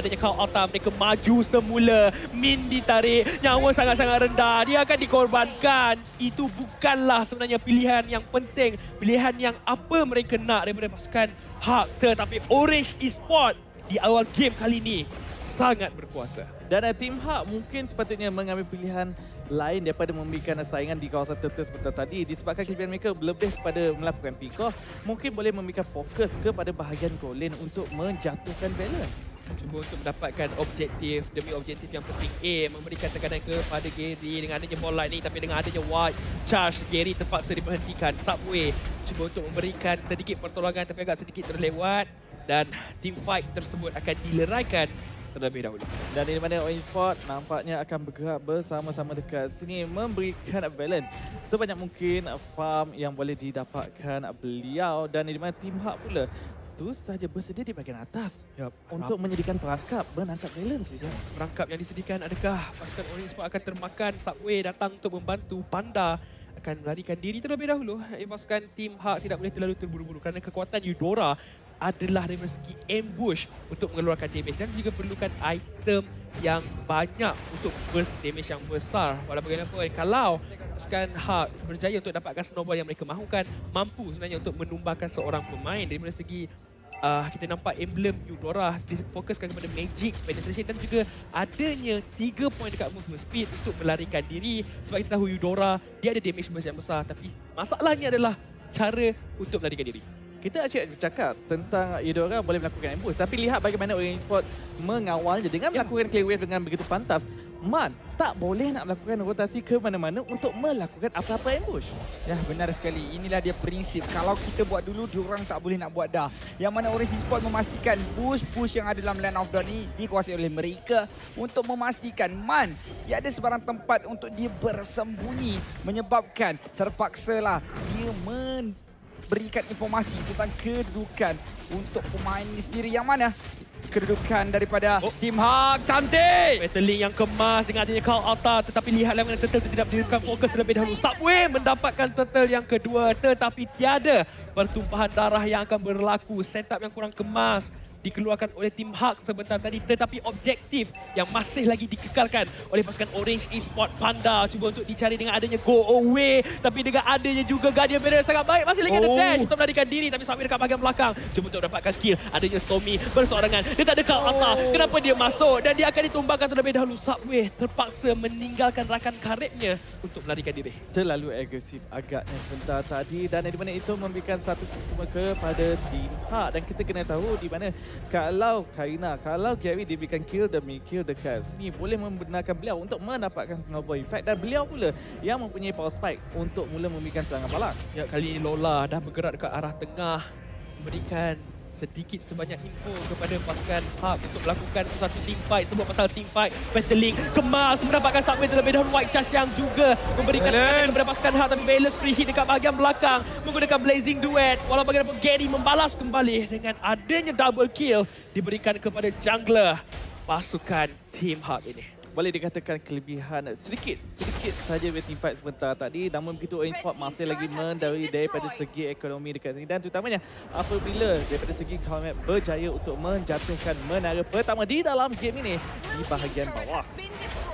adanya Kau Alta, mereka maju semula. Min ditarik, nyawa sangat-sangat rendah. Dia akan dikorbankan. Itu bukanlah sebenarnya pilihan yang penting. Pilihan yang apa mereka nak daripada pasukan Hak. Tetapi Orange Esports di awal game kali ini sangat berkuasa. Dan tim Hak mungkin sepatutnya mengambil pilihan lain daripada memberikan saingan di kawasan turtle sebentar tadi. Disebabkan kelebihan mereka lebih kepada melakukan pick-off, mungkin boleh memberikan fokus kepada bahagian goal lane untuk menjatuhkan balance. Cuba untuk mendapatkan objektif demi objektif yang penting. Memberikan tekanan kepada Gary dengan adanya ball lightning, tapi dengan adanya white charge, Gary terpaksa diberhentikan. Subway cuba untuk memberikan sedikit pertolongan tapi agak sedikit terlewat dan team fight tersebut akan dileraikan terlebih dahulu. Dan di mana Orange Esports nampaknya akan bergerak bersama-sama dekat sini memberikan balance sebanyak mungkin farm yang boleh didapatkan beliau. Dan di mana tim Hak pula terus saja bersedia di bahagian atas untuk menyediakan perangkap menangkap balance. Perangkap yang disediakan, adakah pasukan Orange Esports akan termakan? Subway datang untuk membantu. Panda akan melarikan diri terlebih dahulu. Pasukan tim Hak tidak boleh terlalu terburu-buru kerana kekuatan Eudora adalah dari segi ambush untuk mengeluarkan damage dan juga perlukan item yang banyak untuk burst damage yang besar. Walau bagaimanapun, kalau pasukan Hak berjaya untuk dapatkan snowball yang mereka mahukan, mampu sebenarnya untuk menumbangkan seorang pemain. Dari segi kita nampak emblem Eudora difokuskan kepada magic, penetration dan juga adanya 3 poin dekat movement speed untuk melarikan diri. Sebab kita tahu Eudora, dia ada damage burst yang besar, tapi masalahnya adalah cara untuk melarikan diri. Kita asyik bercakap tentang Eudora boleh melakukan ambush, tapi lihat bagaimana Orange Esports mengawalnya dengan melakukan clear wave dengan begitu pantas. Man tak boleh nak melakukan rotasi ke mana-mana untuk melakukan apa-apa ambush. Ya, benar sekali. Inilah dia prinsip. Kalau kita buat dulu, diorang tak boleh nak buat dah. Yang mana Orange Esports memastikan push yang ada dalam Land of Dawn ini dikuasai oleh mereka untuk memastikan Man dia ada sebarang tempat untuk dia bersembunyi, menyebabkan terpaksalah dia berikan informasi tentang kedudukan untuk pemain ini sendiri. Yang mana kedudukan daripada tim Hak. Cantik! Battling yang kemas dengan adanya Kau Alta, tetapi lihatlah mana turtle tidak diberikan fokus terlebih dahulu. Subway mendapatkan turtle yang kedua, tetapi tiada pertumpahan darah yang akan berlaku. Setup yang kurang kemas dikeluarkan oleh tim Hak sebentar tadi, tetapi objektif yang masih lagi dikekalkan oleh pasukan Orange Esports. Panda cuba untuk dicari dengan adanya go away, tapi dengan adanya juga Guardian Barrier sangat baik. Masih lagi ada dash untuk melarikan diri, tapi sampai dekat bahagian belakang cuba untuk dapatkan kill. Adanya Stormy bersorangan, dia tak ada Kau Alta. Kenapa dia masuk dan dia akan ditumbangkan terlebih dahulu. Subway terpaksa meninggalkan rakan karibnya untuk melarikan diri. Terlalu agresif agaknya sebentar tadi, dan di mana itu memberikan satu hukuman kepada tim Hak. Dan kita kena tahu di mana kalau Karina, kalau Gary diberikan kill demi kill dekat sini, boleh membenarkan beliau untuk mendapatkan snowball effect, dan beliau pula yang mempunyai power spike untuk mula memberikan serangan balas. Ya, kali ini Lola dah bergerak dekat arah tengah, memberikan sedikit sebanyak info kepada pasukan Hak untuk melakukan satu team fight. Sebuah pasal team fight, battling kemas, mendapatkan Subway terlebih dahulu. White Charge yang juga memberikan kepada pasukan Hak, tapi balance free hit dekat bahagian belakang menggunakan Blazing Duet. Walau bagaimanapun, Gary membalas kembali dengan adanya double kill diberikan kepada jungler pasukan team Hak ini. Boleh dikatakan kelebihan sedikit saja dari team fight sebentar tadi, namun begitu Orange Esports masih lagi mendahului daripada segi ekonomi dekat sini, dan terutamanya apabila daripada segi Comet berjaya untuk menjatuhkan menara pertama di dalam game ini di bahagian bawah.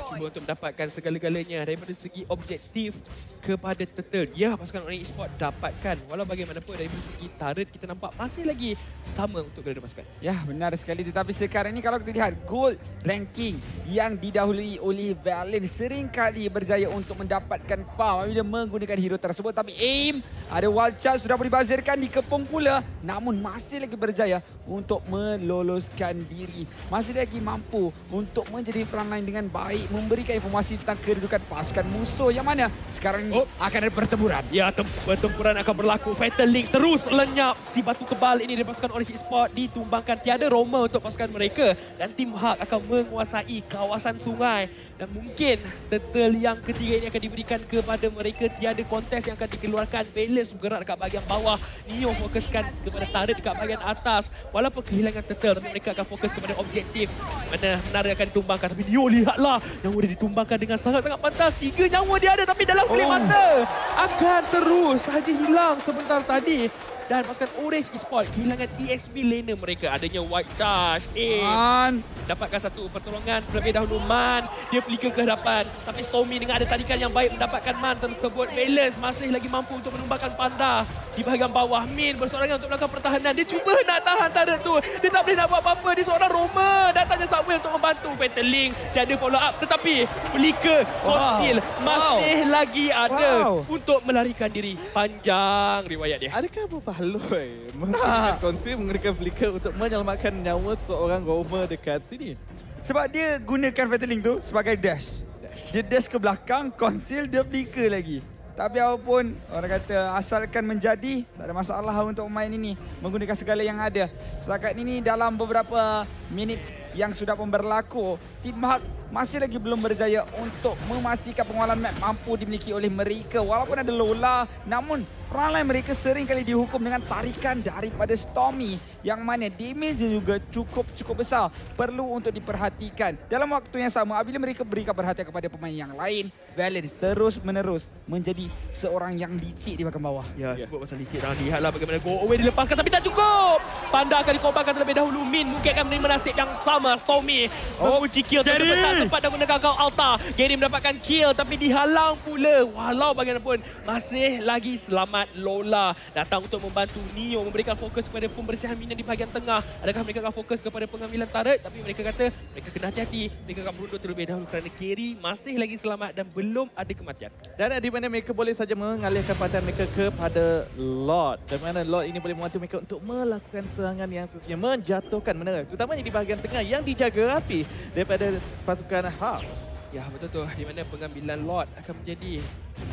Cuba untuk mendapatkan segala-galanya daripada segi objektif kepada turtle. Ya, pasukan Orange Esports dapatkan. Walau bagaimanapun dari segi turret kita nampak masih lagi sama untuk kedua pasukan. Ya, benar sekali. Tetapi sekarang ini kalau kita lihat gold ranking yang didahului oleh Valen seringkali berjaya untuk mendapatkan farm bila menggunakan hero tersebut. Tapi aim, ada wild charge sudah boleh dibazirkan, dikepung pula. Namun masih lagi berjaya untuk meloloskan diri. Masih lagi mampu untuk menjadi frontline dengan baik, memberikan informasi tentang kedudukan pasukan musuh, yang mana sekarang ini akan ada pertempuran. Ya, pertempuran akan berlaku. Fatal Link terus lenyap. Si batu kebal ini dari pasukan Orange Esports ditumbangkan. Tiada Roma untuk pasukan mereka, dan tim Hak akan menguasai kawasan sungai. Dan mungkin turtle yang ketiga ini akan diberikan kepada mereka. Tiada kontes yang akan dikeluarkan. Balance bergerak dekat bahagian bawah. Neo fokuskan kepada turret dekat bahagian atas. Walaupun kehilangan turtle, tapi mereka akan fokus kepada objektif. Mana menara akan ditumbangkan, tapi Neo lihatlah, nyawa dia ditumbangkan dengan sangat-sangat pantas. 3 nyawa dia ada, tapi dalam klip mata akan terus saja hilang sebentar tadi. Dan pasukan Orange Esports kehilangan EXP laner mereka. Adanya White Charge. Dapatkan satu pertolongan terlebih dahulu Man. Dia flicker ke hadapan. Tapi Stormy dengan ada tarikan yang baik mendapatkan Man tersebut. Balance masih lagi mampu untuk menumbangkan Panda. Di bahagian bawah Min bersorangan untuk melakukan pertahanan. Dia cuba nak tahan turret tu. Dia tak boleh nak buat apa-apa. Dia seorang Roma. Datangnya Samuel untuk membantu. Battling. Dia ada follow up. Tetapi flicker Conceal masih lagi ada untuk melarikan diri. Panjang riwayat dia. Adakah berbaloi menggunakan Conceal, menggunakan flicker untuk menyelamatkan nyawa seorang Roma dekat sini? Sebab dia gunakan battling tu sebagai dash. Dia dash ke belakang, Conceal, dia flicker lagi. Tapi apapun, orang kata asalkan menjadi, tak ada masalah untuk pemain ini menggunakan segala yang ada. Setakat ini dalam beberapa minit yang sudah pun berlaku, Team Hak masih lagi belum berjaya untuk memastikan penguasaan map mampu dimiliki oleh mereka. Walaupun ada Lola, namun perangai mereka sering kali dihukum dengan tarikan daripada Stormy yang mana damage juga cukup besar, perlu untuk diperhatikan. Dalam waktu yang sama, apabila mereka berikan perhatian kepada pemain yang lain, Valens terus-menerus menjadi seorang yang licik di bahagian bawah. Ya, sebut pasal licik dah. Lihatlah bagaimana go away dilepaskan tapi tak cukup. Panda akan dikorbankan terlebih dahulu. Min mungkin akan menerima nasib yang sama. Stormy mengunci kill tempat dan menggunakan kau Alta. Gary mendapatkan kill tapi dihalang pula. Walau bagaimanapun masih lagi selamat. Lola datang untuk membantu Neo memberikan fokus kepada pembersihan minion di bahagian tengah. Adakah mereka akan fokus kepada pengambilan turret? Tapi mereka kata mereka kena hati-hati. Mereka akan berundur terlebih dahulu kerana Gary masih lagi selamat dan belum ada kematian. Dan di mana mereka boleh saja mengalihkan perhatian mereka kepada Lord. Di mana Lord ini boleh membantu mereka untuk melakukan serangan yang susahnya menjatuhkan menara. Terutamanya di bahagian tengah yang dijaga rapi daripada pasukan Hak. Ya, betul tu. Di mana pengambilan Lord akan menjadi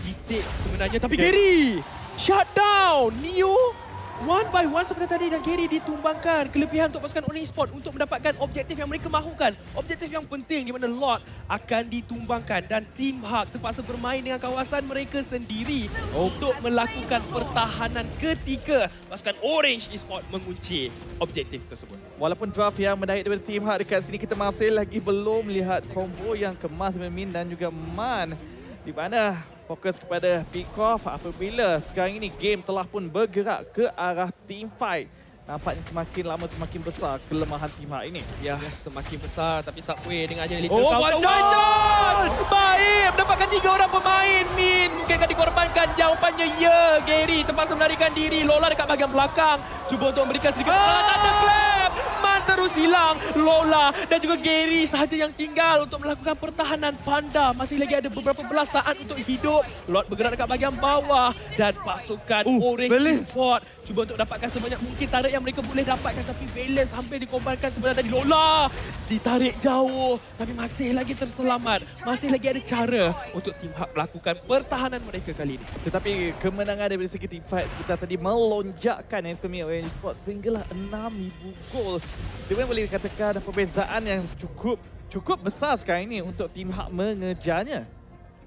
titik sebenarnya. Tapi Gary shut down Neo one by one seperti tadi dan Gary ditumbangkan. Kelebihan untuk pasukan Orange Esports untuk mendapatkan objektif yang mereka mahukan. Objektif yang penting di mana Lord akan ditumbangkan dan Team Hak terpaksa bermain dengan kawasan mereka sendiri untuk melakukan pertahanan ketika pasukan Orange Esports mengunci objektif tersebut. Walaupun draft yang menarik daripada Team Hak dekat sini, kita masih lagi belum melihat combo yang kemas Min dan juga Man. Di mana fokus kepada pick off apabila sekarang ini game telah pun bergerak ke arah team fight. Nampaknya semakin lama semakin besar kelemahan Team Hak ini. Ya, semakin besar tapi Subway dengan aja Oh, Wajan! Baik, mendapatkan 3 orang pemain. Min mungkin akan dikorbankan. Jawapannya ya. Gary terpaksa melarikan diri. Lola dekat bahagian belakang. Cuba untuk memberikan sedikit tanda clap. Man terus hilang. Lola dan juga Gary sahaja yang tinggal untuk melakukan pertahanan. Panda masih lagi ada beberapa belas saat untuk hidup. Lord bergerak dekat bahagian bawah dan pasukan Orange Esports cuba untuk dapatkan sebanyak mungkin tarik yang mereka boleh dapatkan, tapi Valens hampir dikorbankan sebenarnya tadi. Lola ditarik jauh tapi masih lagi terselamat. Masih lagi ada cara untuk Team Hak melakukan pertahanan mereka kali ini. Tetapi kemenangan daripada segi team fight kita tadi melonjakkan ekonomi Orange Esports sehinggalah 6,000 gol. Dia pun boleh dikatakan perbezaan yang cukup besar sekarang ini untuk Team Hak mengejarnya.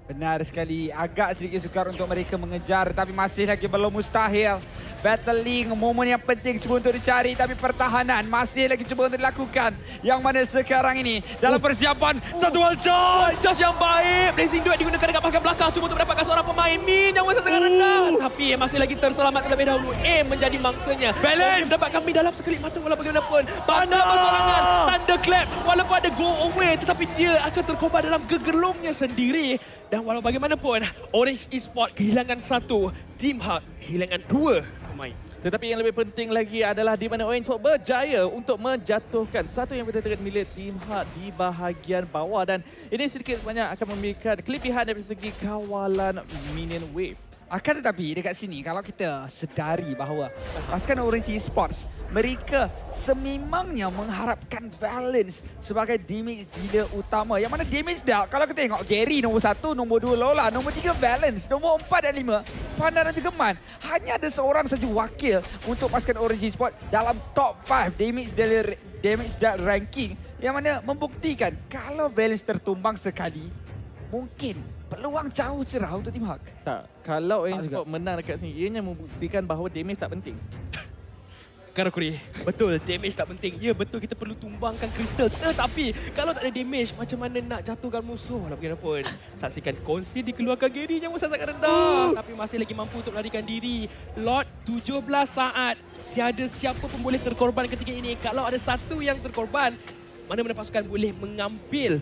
Benar sekali, agak sedikit sukar untuk mereka mengejar tapi masih lagi belum mustahil. Battling, momen yang penting cuba untuk dicari tapi pertahanan masih lagi cuba untuk dilakukan. Yang mana sekarang ini dalam persiapan satu charge. Charge yang baik. Blazing Duet digunakan dekat bahagian belakang cuba untuk mendapatkan seorang pemain. Min yang sangat rendah. Tapi masih lagi terselamat terlebih dahulu. menjadi mangsanya. Balance. Mendapatkan Min dalam sekelip mata walau bagaimanapun. Panda bersorangan. Thunderclap. Walaupun ada go away tetapi dia akan terkobar dalam gegelungnya sendiri. Dan walau bagaimanapun, Orange Esports kehilangan 1, Team Hak kehilangan 2 pemain. Tetapi yang lebih penting lagi adalah di mana Orange Esports berjaya untuk menjatuhkan satu yang berdekat milik Team Hak di bahagian bawah. Dan ini sedikit sebanyak akan memberikan kelebihan dari segi kawalan minion wave. Akan tetapi dekat sini kalau kita sedari bahawa pasukan Orange Esports mereka sememangnya mengharapkan Valens sebagai damage dealer utama. Yang mana damage dah kalau kita tengok Gary nombor 1, nombor 2 Lola, nombor 3 Valens, nombor 4 dan 5 Panda dan juga Man. Hanya ada seorang saja wakil untuk pasukan Orange Esports dalam top 5 damage dealer ranking yang mana membuktikan kalau Valens tertumbang sekali mungkin peluang jauh cerah untuk Team Hak. Tak, kalau Orange Esports menang dekat sini, ianya membuktikan bahawa damage tak penting. Karakuri, betul damage tak penting. Ya betul kita perlu tumbangkan Crystal. Tetapi kalau tak ada damage, macam mana nak jatuhkan musuh lah bagaimanapun. Saksikan konsil dikeluarkan Gary yang sangat rendah. Tapi masih lagi mampu untuk melarikan diri. Lord 17 saat. Tiada siapa pun boleh terkorban ketika ini. Kalau ada satu yang terkorban, mana-mana pasukan boleh mengambil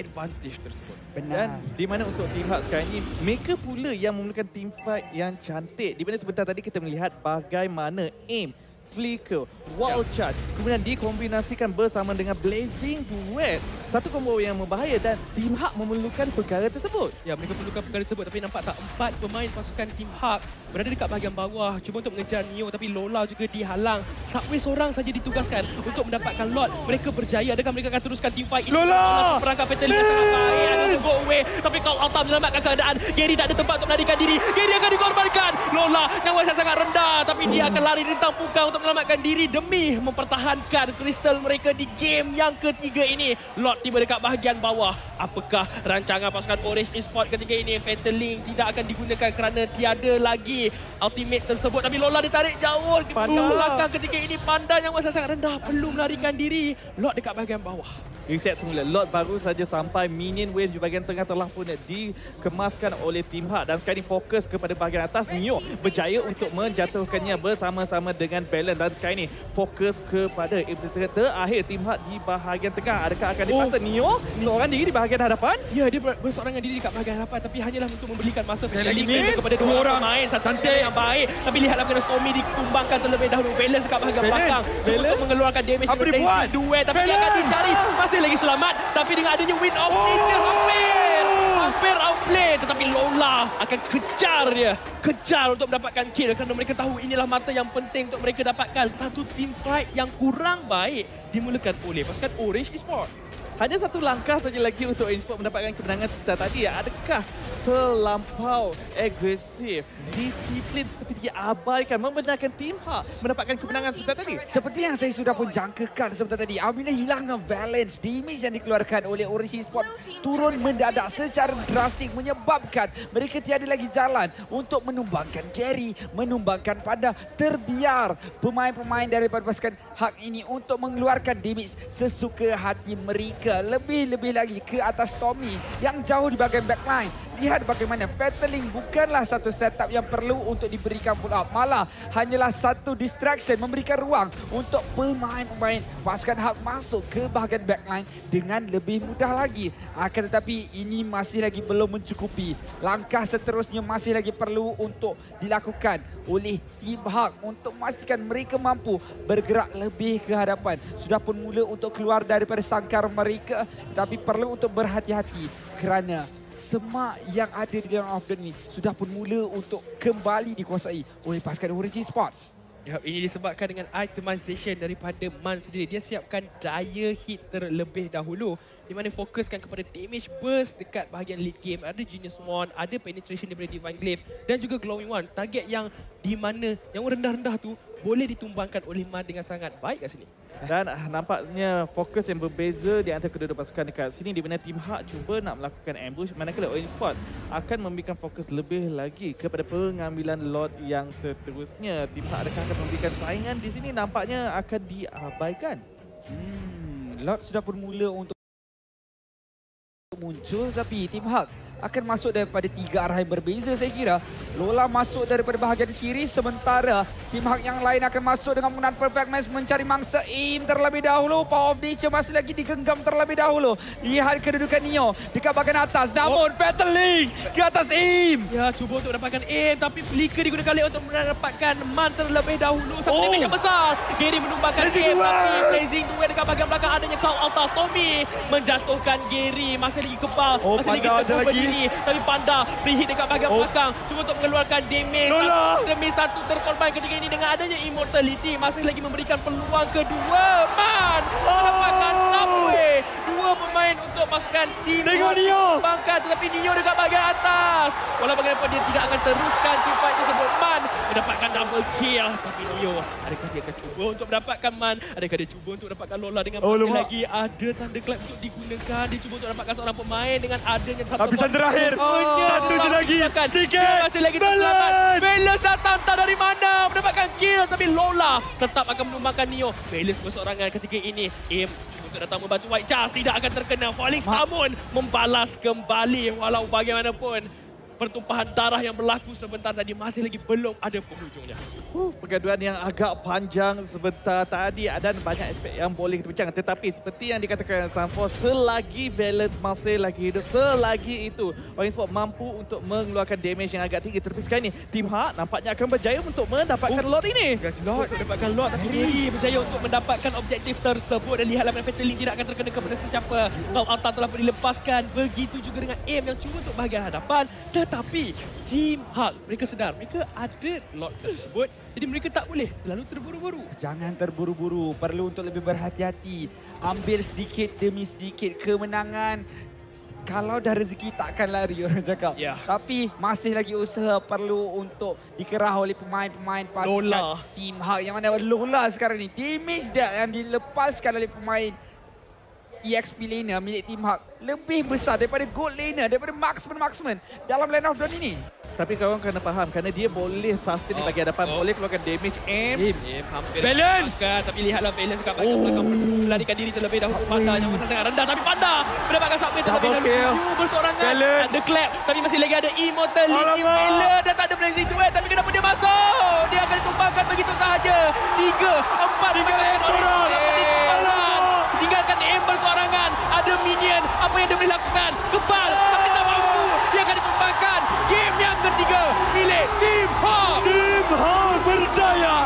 advantage tersebut. Dan di mana untuk Team Hak sekarang ini, mereka pula yang memerlukan team fight yang cantik. Di mana sebentar tadi kita melihat bagaimana aim, flicker, wall charge kemudian dikombinasikan bersama dengan blazing duet. Satu combo yang membahaya dan Team Hak memerlukan perkara tersebut. Ya, mereka perlukan perkara tersebut tapi nampak tak 4 pemain pasukan Team Hak berada dekat bahagian bawah cuba untuk mengejar Neo tapi Lola juga dihalang. Subway seorang saja ditugaskan untuk mendapatkan Lord. Mereka berjaya. Adakah mereka akan teruskan team fight? Lola! Perangkap Petal yang sangat baik. Ada go away tapi Call Alta menyelamatkan keadaan. Gary tak ada tempat untuk melarikan diri. Gary akan dikorbankan. Lola nyawa sangat rendah tapi dia akan lari rintang punggang untuk menyelamatkan diri demi mempertahankan kristal mereka di game yang ketiga ini. Lord tiba dekat bahagian bawah. Apakah rancangan pasukan Orange Esports ketika ini? Fatal Link tidak akan digunakan kerana tiada lagi ultimate tersebut. Tapi Lola ditarik jauh. Belakang ketika ini Panda yang sangat rendah perlu melarikan diri. Lord dekat bahagian bawah. Reset semula. Lord baru saja sampai. Minion wave di bahagian tengah telah pun dikemaskan oleh Team Hak. Dan sekarang ini fokus kepada bahagian atas. Neo berjaya untuk menjatuhkannya bersama-sama dengan Balance. Dan sekarang ini fokus kepada terakhir Team Hak di bahagian tengah. Adakah akan dipaksa Neo seorang diri di bahagian hadapan? Ya, dia berseorangan diri dekat bahagian hadapan tapi hanyalah untuk memberikan masa lagi mid kepada dua orang pemain. Satu yang baik tapi lihatlah kena Stormy ditumbangkan terlebih dahulu. Balance dekat bahagian belakang untuk mengeluarkan damage dari duet tapi dia akan dicari. Masih lagi selamat tapi dengan adanya win of nature hampir outplay tetapi Lola akan kejar untuk mendapatkan kill kerana mereka tahu inilah mata yang penting untuk mereka dapatkan. Satu team fight yang kurang baik dimulakan oleh pasukan Orange Esports. Hanya satu langkah saja lagi untuk Esports mendapatkan kemenangan sebentar tadi. Adakah terlampau agresif, disiplin seperti diabaikan membenarkan Team Hak mendapatkan kemenangan sebentar tadi? Seperti yang saya sudah pun jangkakan sebentar tadi, apabila hilangnya balance, damage yang dikeluarkan oleh Orange Esports turun mendadak secara drastik menyebabkan mereka tiada lagi jalan untuk menumbangkan Gary, menumbangkan Panda. Terbiar pemain-pemain daripada pasukan Hak ini untuk mengeluarkan damage sesuka hati mereka. Lebih-lebih lagi ke atas Tommy yang jauh di bahagian backline. Lihat bagaimana Fataling bukanlah satu setup yang perlu untuk diberikan pull up. Malah hanyalah satu distraction memberikan ruang untuk pemain-pemain pasukan Hak masuk ke bahagian backline dengan lebih mudah lagi. Akan tetapi ini masih lagi belum mencukupi. Langkah seterusnya masih lagi perlu untuk dilakukan oleh Team Hak untuk memastikan mereka mampu bergerak lebih ke hadapan. Sudah pun mula untuk keluar daripada sangkar mereka tetapi perlu untuk berhati-hati kerana semak yang ada di dalam off ni sudah pun mula untuk kembali dikuasai oleh pasukan Orange Esports. Ya, ini disebabkan dengan itemization daripada Man sendiri. Dia siapkan daya hit terlebih dahulu di mana fokuskan kepada damage burst dekat bahagian lead game. Ada Genius Swan, ada penetration daripada Divine Glaive dan juga Glowing One. Target yang di mana yang rendah-rendah tu boleh ditumbangkan oleh Man dengan sangat baik kat sini. Dan nampaknya fokus yang berbeza di antara kedua-dua pasukan dekat sini di mana Team Hak cuba nak melakukan ambush manakala Orange Esports akan memberikan fokus lebih lagi kepada pengambilan Lord yang seterusnya. Team Hak adakah akan memberikan saingan di sini nampaknya akan diabaikan. Lord sudah pun mula untuk muncul tapi Team Hak akan masuk daripada tiga arah yang berbeza saya kira. Lola masuk daripada bahagian kiri sementara Team Hak yang lain akan masuk dengan menggunakan perfect match mencari mangsa aim terlebih dahulu. Power of nature masih lagi digenggam terlebih dahulu. Lihat kedudukan Neo dekat bahagian atas namun Fatal Link ke atas aim. Ya, cuba untuk dapatkan aim tapi flicker digunakan oleh untuk mendapatkan Man terlebih dahulu. Satu damage yang besar. Gary menumbangkan aim tapi Blazing Duel dekat bahagian belakang adanya Cloud Alta. Tommy menjatuhkan Gary. Masih lagi kebal. Masih lagi teguh berdiri. Tapi Panda free hit dekat bahagian belakang. Cuba untuk mengeluarkan damage. Satu demi satu terkorban ketika ini dengan adanya immortality. Masih lagi memberikan peluang kedua. Man mendapatkan Subway. Dua pemain untuk pasukan dapatkan Team Tengok Neo. Bangkan, tetapi Neo dekat bahagian atas. Walau bagaimanapun dia tidak akan teruskan team fight tersebut. Man mendapatkan double kill. Tapi Neo, adakah dia akan cuba untuk mendapatkan Man? Adakah dia cuba untuk mendapatkan Lola dengan lagi? Ada Thunderclap untuk digunakan. Dia cuba untuk dapatkan seorang pemain dengan adanya satu Habisan terakhir. Satu je lagi. Tiket. Masih lagi terselamat. Balance datang tak dari mana mendapatkan kill, tapi Lola tetap akan menumbangkan Neo. Balance berseorangan ketika ini. Aim untuk datang membantu White Charles tidak akan terkena. Falling Star Moon membalas kembali walau bagaimanapun. Pertumpahan darah yang berlaku sebentar tadi masih lagi belum ada penghujungnya. Pergaduhan yang agak panjang sebentar tadi dan banyak aspek yang boleh kita bincang. Tetapi seperti yang dikatakan Sanford, selagi Valence masih lagi hidup, selagi itu Orange Sport mampu untuk mengeluarkan damage yang agak tinggi. Terlebih sekali ini, Team Hak nampaknya akan berjaya untuk mendapatkan lot ini. Lot mendapatkan lot, tapi Riri berjaya untuk mendapatkan objektif tersebut. Dan lihatlah Fatal Link tidak akan terkena kepada sesiapa. Kau Altar telah pun dilepaskan. Begitu juga dengan Aim yang cuba untuk bahagian hadapan. Tetapi Team Hak, mereka sedar mereka ada lot tersebut. Jadi mereka tak boleh terlalu terburu-buru. Jangan terburu-buru, perlu untuk lebih berhati-hati. Ambil sedikit demi sedikit kemenangan. Kalau dah rezeki takkan lari, orang cakap. Ya. Tapi masih lagi usaha perlu untuk dikerah oleh pemain-pemain Lola. pasukan Team Hak. Yang mana Lola sekarang ni, damage dah yang dilepaskan oleh pemain EXP laner milik Team Hak lebih besar daripada gold laner, daripada marksman dalam line of dawn ini. Tapi kawan kena faham, kerana dia boleh sustain di bahagian depan, boleh keluarkan damage. Aim hampir Balance! tapi lihatlah Balance dekat bahagian belakang melarikan diri terlebih dahulu. Panda yang masih sangat rendah, tapi Panda mendapatkan submit terlebih Double kill. dahulu berseorangan. Balance! Ada clap, tapi masih lagi ada Immortal Link. Alamak! Miller dah tak ada blazing duet, tapi kenapa dia masuk? Dia akan ditumpahkan begitu sahaja. 3, 4, tinggalkan Aim berseorangan. Ada minion, apa yang dia boleh lakukan? Kebal, tapi tak mampu. Dia akan ditumpahkan. Game yang ketiga milik Team Hak. Team Hak berjaya